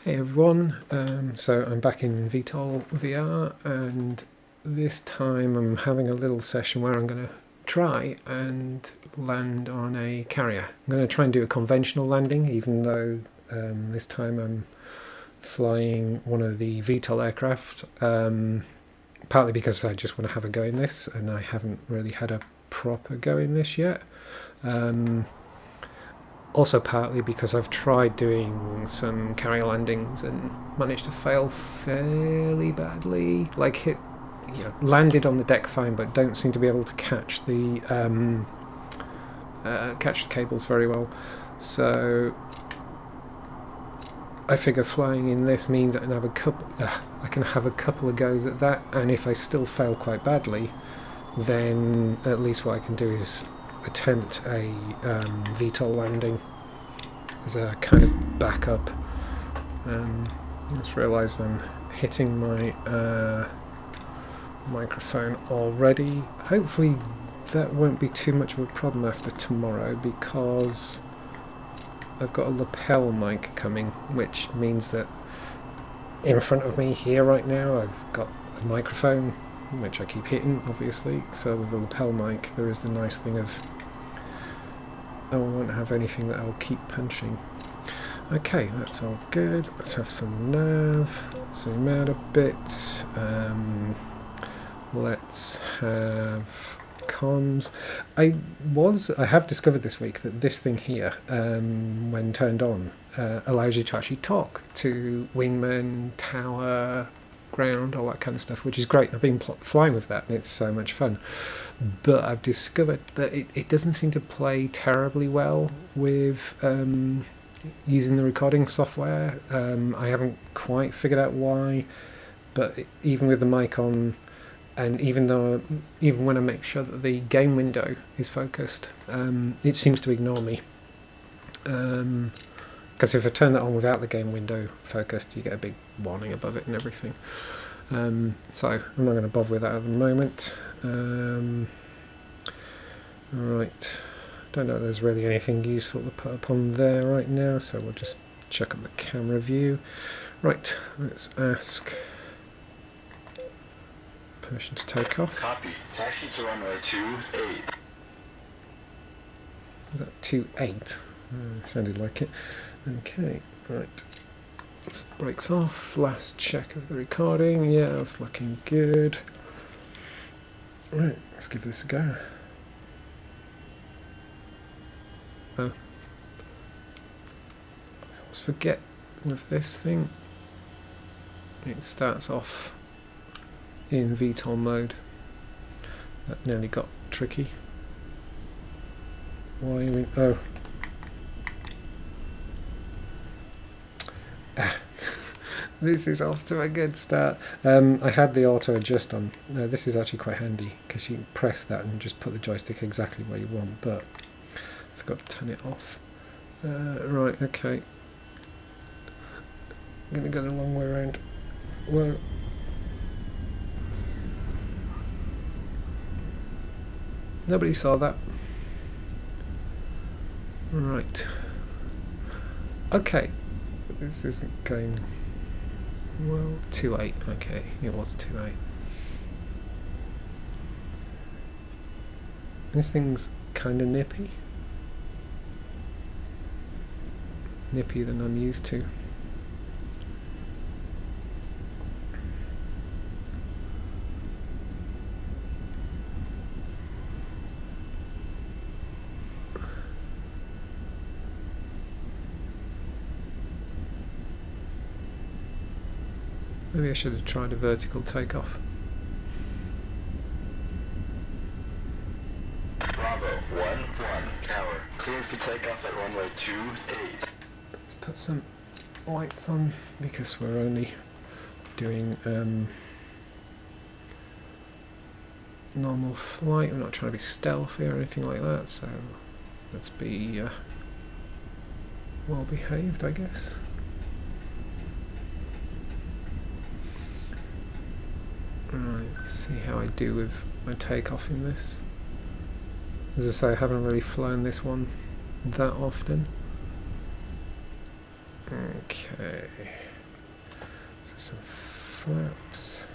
Hey everyone, so I'm back in VTOL VR, and this time I'm having a little session where I'm going to try and land on a carrier. I'm going to try and do a conventional landing, even though this time I'm flying one of the VTOL aircraft, partly because I just want to have a go in this, and I haven't really had a proper go in this yet. Also partly because I've tried doing some carrier landings and managed to fail fairly badly. Like landed on the deck fine, but don't seem to be able to catch the cables very well. So I figure flying in this means I can have a couple of goes at that, and if I still fail quite badly, then at least what I can do is attempt a VTOL landing as a kind of backup. I just realised I'm hitting my microphone already. Hopefully that won't be too much of a problem after tomorrow, because I've got a lapel mic coming, which means that in front of me here right now I've got a microphone, which I keep hitting obviously. So with a lapel mic there is the nice thing of I won't have anything that I'll keep punching. Okay, that's all good. Let's have some nav. Zoom out a bit. Let's have comms. I have discovered this week that this thing here, when turned on, allows you to actually talk to wingman, tower, ground, all that kind of stuff, which is great. I've been flying with that and it's so much fun. But I've discovered that it doesn't seem to play terribly well with using the recording software. I haven't quite figured out why, but even with the mic on, and even when I make sure that the game window is focused, it seems to ignore me. Because if I turn that on without the game window focused, you get a big warning above it and everything. So I'm not going to bother with that at the moment. Right, don't know if there's really anything useful to put up on there right now, so we'll just check up the camera view. Right, let's ask permission to take off. Copy. Taxi to runway 28. Was that 28? Sounded like it. Okay, right. This brakes off. Last check of the recording. Yeah, that's looking good. Right, let's give this a go. Oh. I always forget with this thing. It starts off in VTOL mode. That nearly got tricky. Why are you in... Oh. This is off to a good start. I had the auto adjust on. This is actually quite handy because you can press that and just put the joystick exactly where you want, but I forgot to turn it off. Right, okay. I'm going to go the long way around. Whoa. Nobody saw that. Right. Okay. This isn't going... Well, 2.8, okay, it was 2.8. This thing's kind of nippy. Nippier than I'm used to. Maybe I should have tried a vertical takeoff. Bravo 1-1 tower. Cleared for takeoff at runway 28. Let's put some lights on because we're only doing normal flight. We're not trying to be stealthy or anything like that, so let's be well behaved, I guess. Right, let's see how I do with my takeoff in this. As I say, I haven't really flown this one that often. Okay. So some flaps.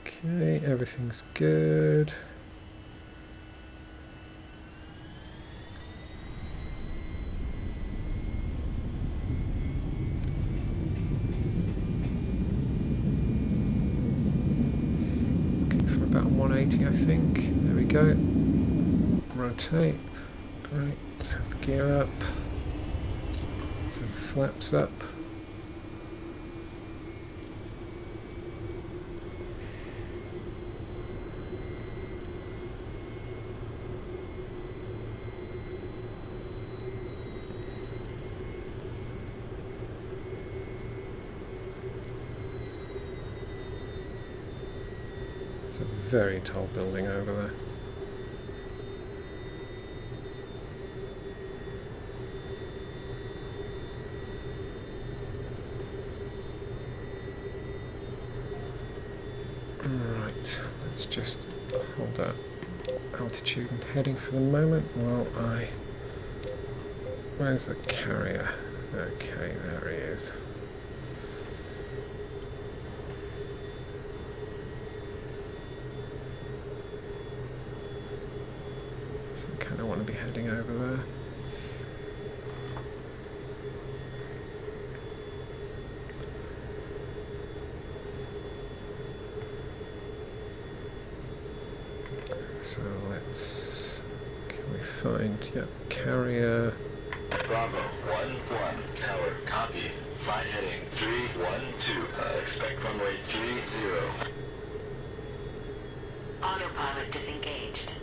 Okay, everything's good. Looking for about 180, I think. There we go. Rotate. Great. Let's have the gear up. Some flaps up. It's a very tall building over there. Right, let's just hold that altitude and heading for the moment while I... Where's the carrier? Okay, there he is. So I kind of want to be heading over there. So let's... Can we find... Yep, carrier... Bravo 1-1 tower, copy. Flight heading 312. Expect runway 30. Autopilot disengaged.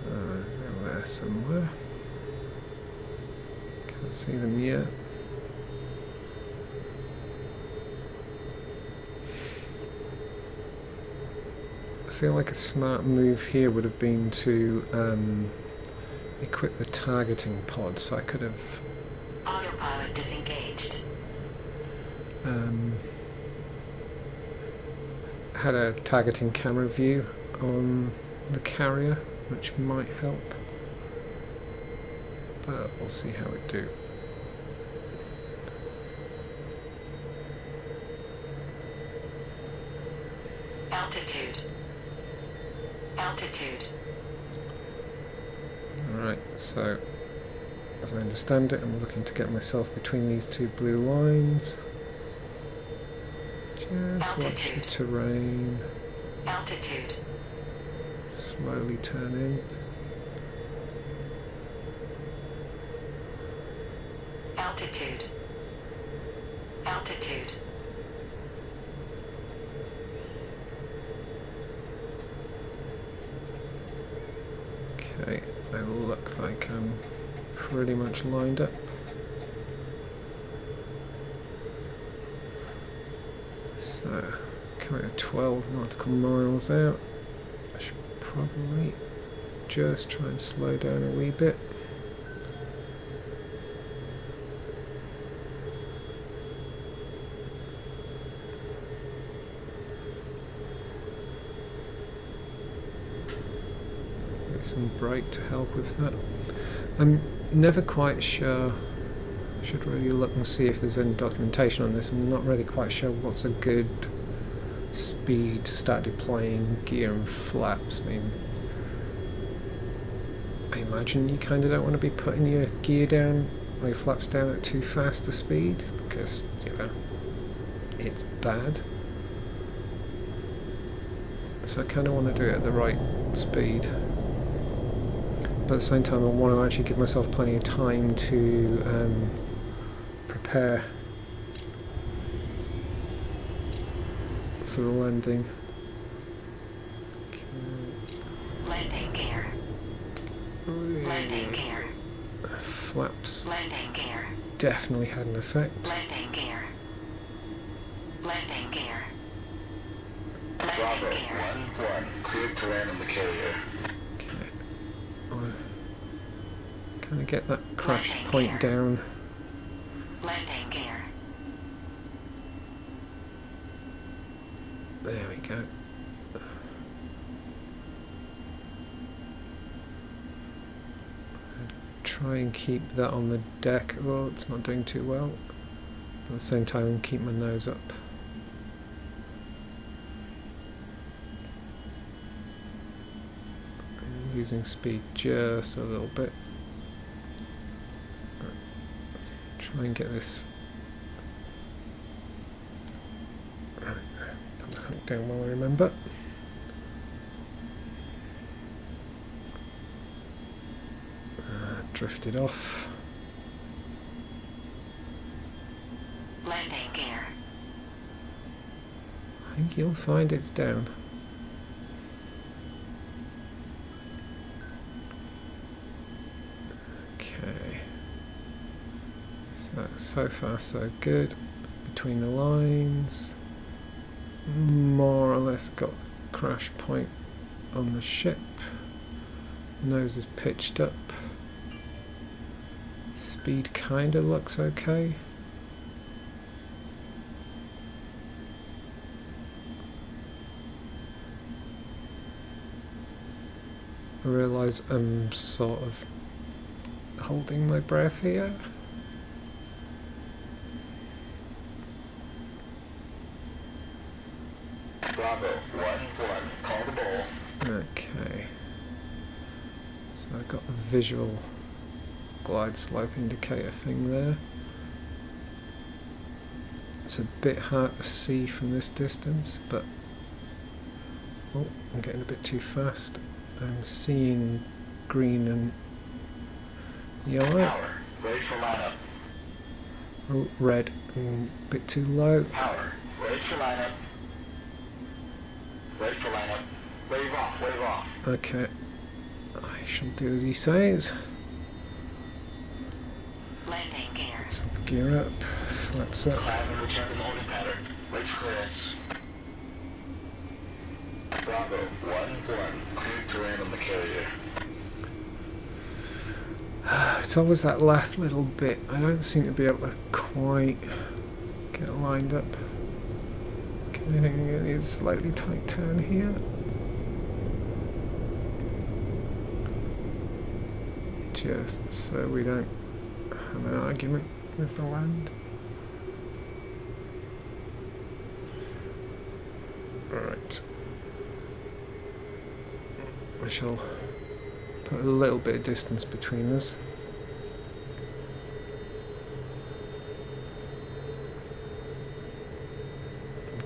They're there somewhere. Can't see them yet. I feel like a smart move here would have been to equip the targeting pod, so I could have Autopilot disengaged. had a targeting camera view on the carrier, which might help, but we'll see how it do. Altitude. Altitude. Alright, so as I understand it, I'm looking to get myself between these two blue lines. Just watch the terrain. Altitude. Slowly turn in. Altitude. Altitude. Okay, I look like I'm pretty much lined up. So, coming at 12 nautical miles out. I should probably just try and slow down a wee bit. Some brake to help with that. I'm never quite sure. I should really look and see if there's any documentation on this. I'm not really quite sure what's a good speed to start deploying gear and flaps. I mean, I imagine you kind of don't want to be putting your gear down or your flaps down at too fast a speed, because, you know, it's bad. So I kind of want to do it at the right speed. But at the same time, I want to actually give myself plenty of time to prepare for the landing. Landing gear. Landing gear. Flaps Landing gear. definitely had an effect. Landing gear. Landing gear. Bravo Landing gear. 1-1 cleared to land on the carrier. Okay. I want to kind of get that crash point down. Landing gear. There we go. try and keep that on the deck. Oh, it's not doing too well. At the same time, keep my nose up. Losing speed just a little bit. Let's try and get this. Right, put the hook down while I remember. Drifted off. Landing gear. I think you'll find it's down. Okay. So far so good. Between the lines. More or less got the crash point on the ship. Nose is pitched up. Speed kinda looks okay. I realise I'm sort of holding my breath here. Bravo, 1-1, call the ball. Okay. So I've got the visual glide slope indicator thing there. It's a bit hard to see from this distance, but oh, I'm getting a bit too fast. I'm seeing green and yellow. Power, ready for lineup. Oh, red, a bit too low. Power, ready for lineup. Ready for lineup. Wave off, wave off. Okay, I shall do as he says. Landing gear. So the gear up, flaps up. Climb and return to the holding pattern. Wait for clearance. Bravo, 1-1, cleared to land on the carrier. It's always that last little bit. I don't seem to be able to quite get lined up. Getting a slightly tight turn here. Just so we don't have an argument with the land. Alright. I shall put a little bit of distance between us.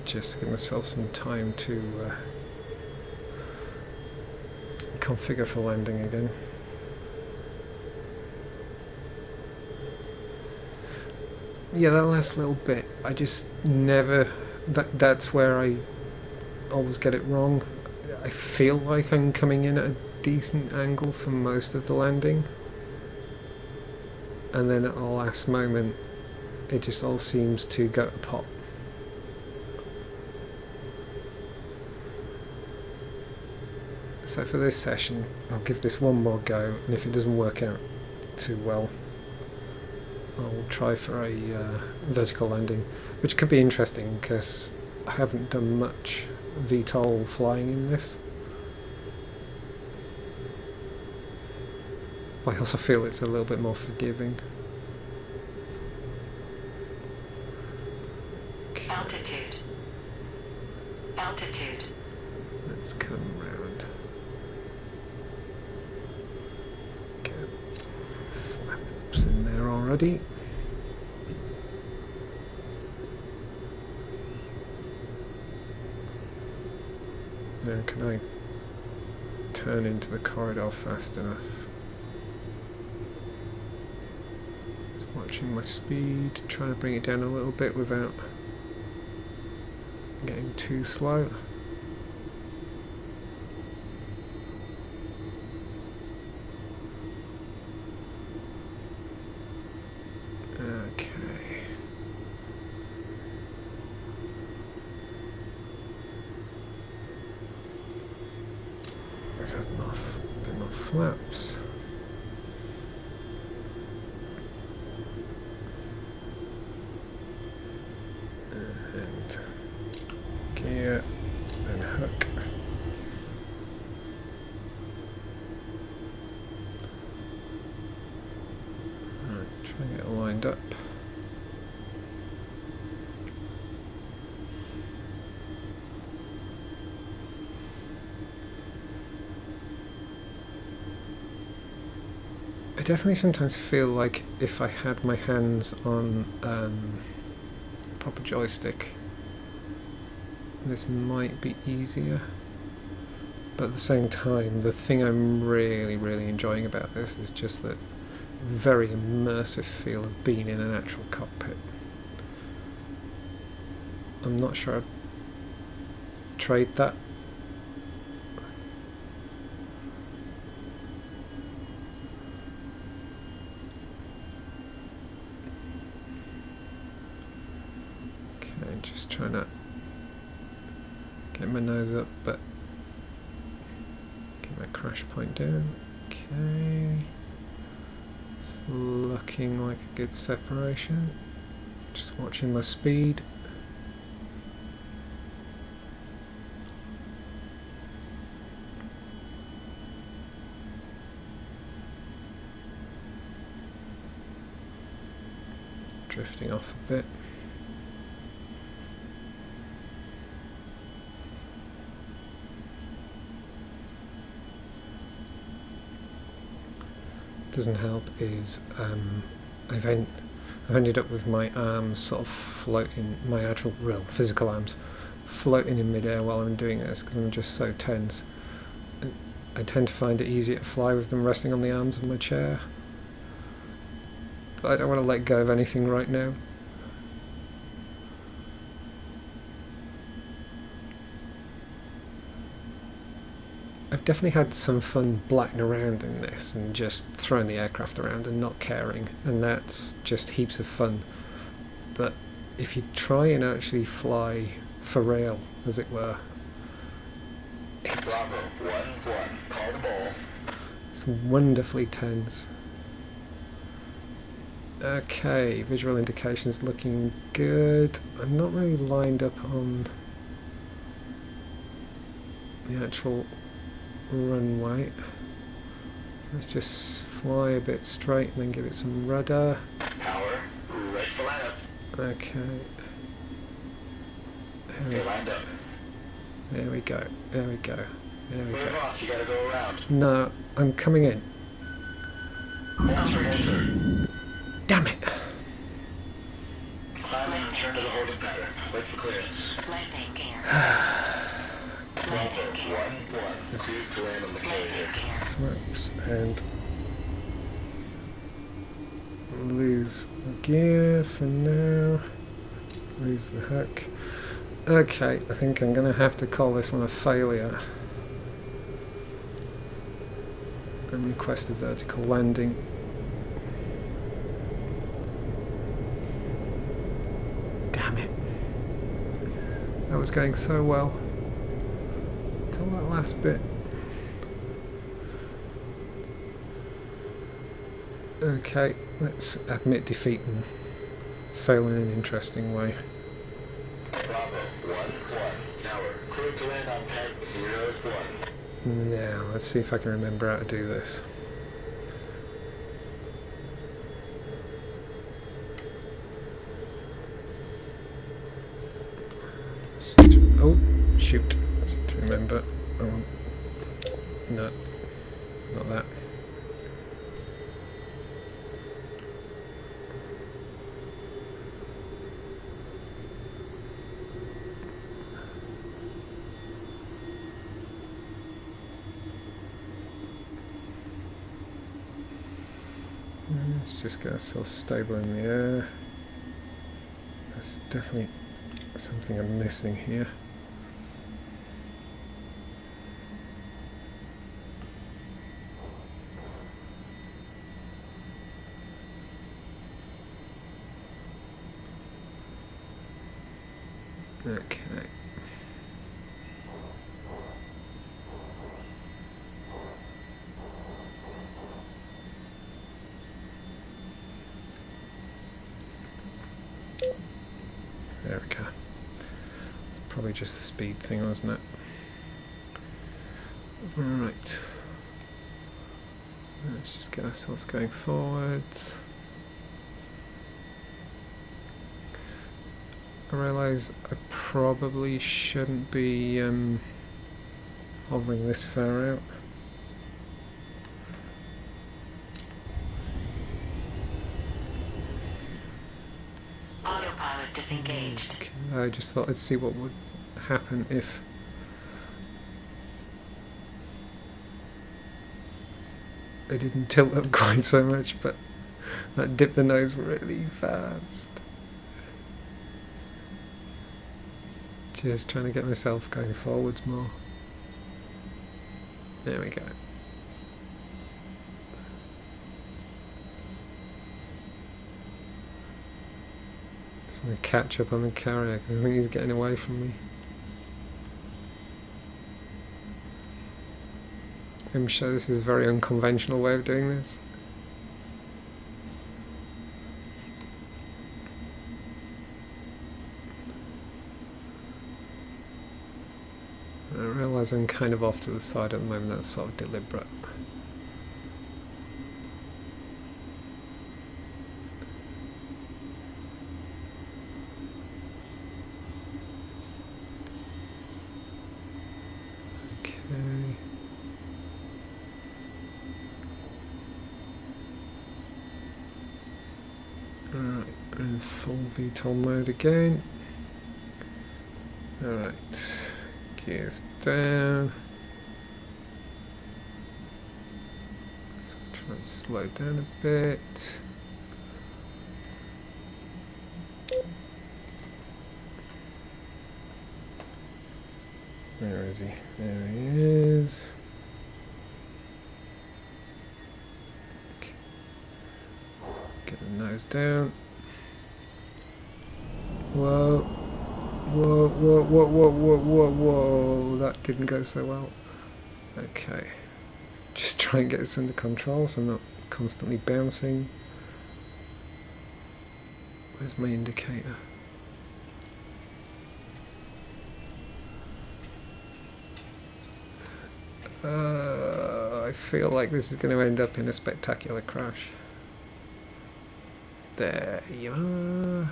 Just give myself some time to configure for landing again. Yeah, that last little bit, I just never... That's where I always get it wrong. I feel like I'm coming in at a decent angle for most of the landing. And then at the last moment, it just all seems to go to pop. So for this session, I'll give this one more go, and if it doesn't work out too well, I'll try for a vertical landing, which could be interesting because I haven't done much VTOL flying in this. I also feel it's a little bit more forgiving. Okay, Altitude. Altitude. let's come round. Let's get flaps in there already. Now can I turn into the corridor fast enough? Just watching my speed, trying to bring it down a little bit without getting too slow. Okay. Let's have a bit more flaps. And gear and hook. lined up. I definitely sometimes feel like if I had my hands on a proper joystick, this might be easier. But at the same time, the thing I'm really, really enjoying about this is just that very immersive feel of being in an actual cockpit. I'm not sure I'd trade that. Okay, just trying to get my nose up, but get my crash point down. Okay. It's looking like a good separation. Just watching my speed. Drifting off a bit. Doesn't help is I've ended up with my arms sort of floating, my actual real physical arms floating in midair while I'm doing this because I'm just so tense. I tend to find it easier to fly with them resting on the arms of my chair, but I don't want to let go of anything right now. I've definitely had some fun blacking around in this and just throwing the aircraft around and not caring, and that's just heaps of fun. But if you try and actually fly for real, as it were, Bravo 1-1, call the ball. it's wonderfully tense. Okay, visual indications looking good. I'm not really lined up on the actual runway, so let's just fly a bit straight and then give it some rudder. Power, right flat up. Okay, Okay, lined up. there we go, there we go, there we Move go. off, you gotta go around. No, I'm coming in. Hold. Damn it! Climb and return to the holding pattern. Wait for clearance. Landing gear. Bravo Landing gear. 1-1, cleared to land on the carrier. Landing gear. Flaps and lose the gear for now. Lose the hook. Okay, I think I'm going to have to call this one a failure and request a vertical landing. Damn it. That was going so well. Till that last bit. Okay, let's admit defeat and fail in an interesting way. Bravo 1-1, tower, cleared to land on pad 0-1. Now, let's see if I can remember how to do this. Oh, shoot. To remember. Oh, no, not that. Let's just get ourselves stable in the air. There's definitely something I'm missing here. Okay. There we go. It's probably just a speed thing, wasn't it? Alright. Let's just get ourselves going forward. I realise I probably shouldn't be hovering this far out. Autopilot disengaged. Okay, I just thought I'd see what would happen if I didn't tilt up quite so much, but that dipped the nose really fast. Just trying to get myself going forwards more. There we go. Just want to catch up on the carrier because I think he's getting away from me. I'm sure this is a very unconventional way of doing this. I realise I'm kind of off to the side at the moment, that's sort of deliberate. Okay. Alright, we're in full VTOL mode again. Alright. Gears down. So try and slow down a bit. Where is he? There he is. Okay. Get the nose down. Whoa. Whoa, whoa, whoa, whoa, whoa, whoa, whoa. That didn't go so well. Okay. Just try and get this under control so I'm not constantly bouncing. Where's my indicator? I feel like this is going to end up in a spectacular crash. There you are.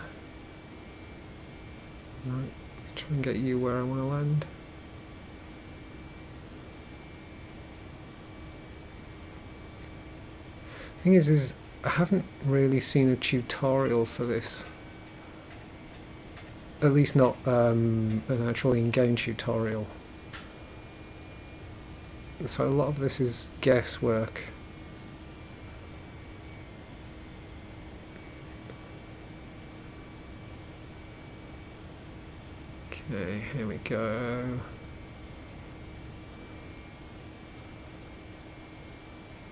Right, let's try and get you where I want to land. Thing is I haven't really seen a tutorial for this. At least not an actual in-game tutorial. So a lot of this is guesswork. Okay, here we go.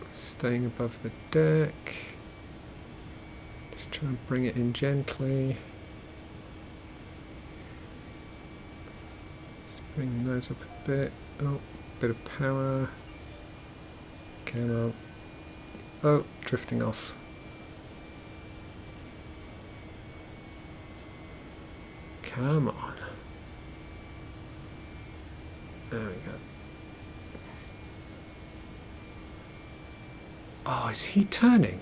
Staying above the deck. Just try and bring it in gently. Just bring those up a bit. Oh, bit of power. Come on. Oh, drifting off. Come on. There we go. Oh, is he turning?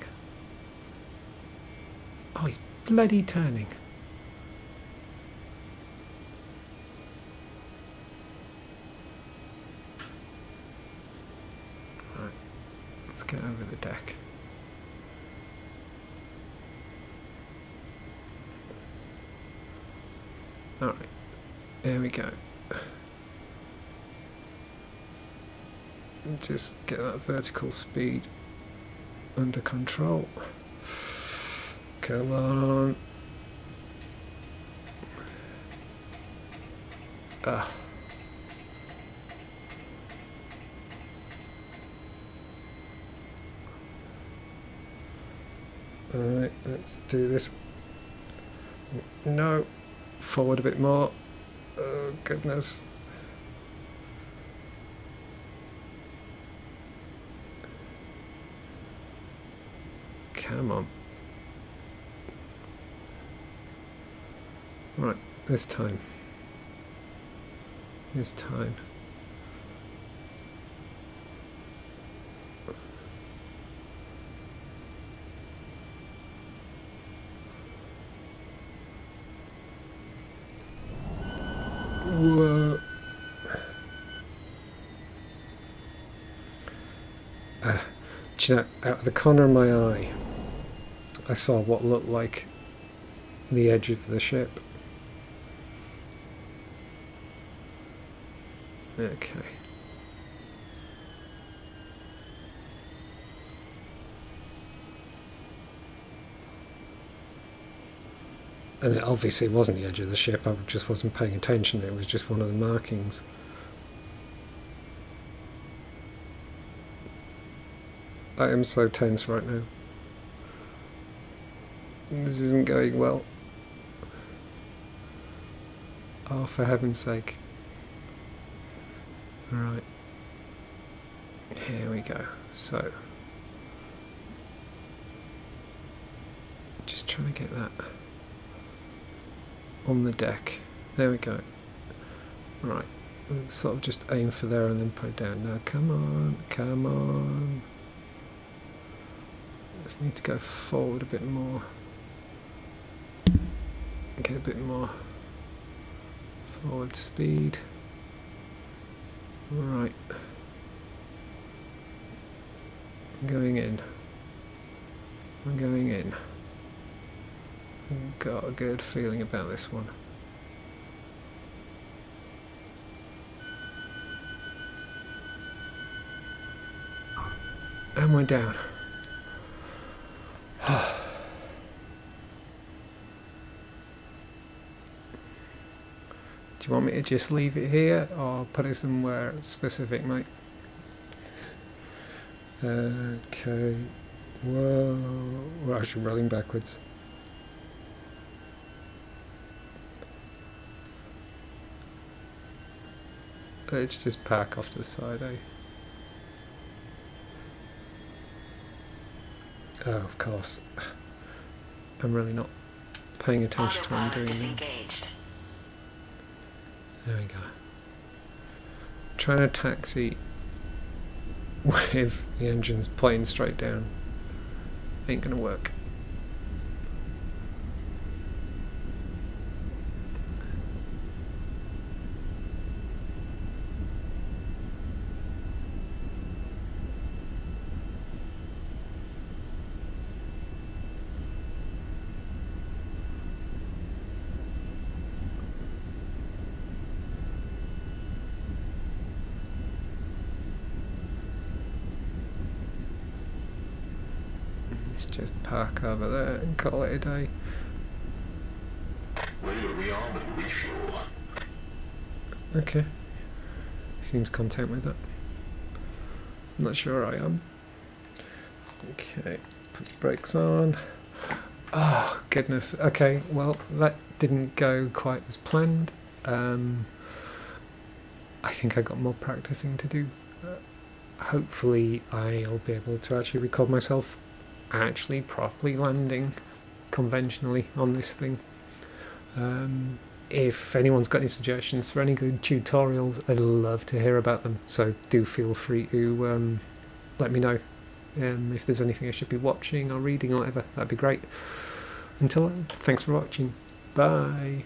Oh, he's bloody turning. Right, let's get over the deck. Alright, there we go. Just get that vertical speed under control. Come on. Ah. Alright, let's do this. No. Forward a bit more. Oh, goodness. Come on. Right, this time. This time. Whoa. Do you know, out of the corner of my eye, I saw what looked like the edge of the ship. Okay. And it obviously wasn't the edge of the ship, I just wasn't paying attention, it was just one of the markings. I am so tense right now. This isn't going well. Oh, for heaven's sake. Right. Here we go. So. Just trying to get that on the deck. There we go. Right. Let's sort of just aim for there and then put it down. Now, come on, come on. Just need to go forward a bit more. Get a bit more forward speed. Right. I'm going in. I'm going in. I've got a good feeling about this one. And we're down. Do you want me to just leave it here or put it somewhere specific, mate? Okay. Whoa. We're actually rolling backwards. Let's just park off to the side, eh? Oh, of course. I'm really not paying attention to what I'm doing now. There we go. Trying to taxi with the engines pointing straight down ain't gonna work. Let's just park over there and call it a day. Where we are with refuel. Okay. Seems content with that. I'm not sure I am. Okay, put the brakes on. Oh, goodness. Okay, well, that didn't go quite as planned. I think I got more practicing to do. Hopefully I'll be able to actually record myself actually properly landing conventionally on this thing. If anyone's got any suggestions for any good tutorials, I'd love to hear about them, so do feel free to let me know if there's anything I should be watching or reading or whatever. That'd be great. Until then, thanks for watching. Bye.